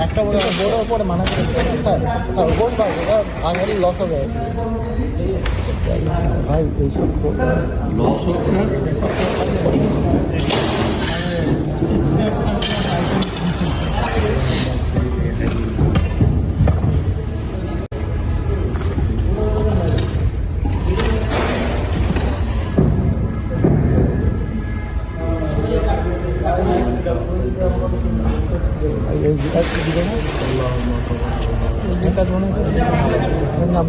একটা বড় পরে মানা করে বোন ভাই আঙুলি লস হবে ভাই এইসব লস হচ্ছে নাম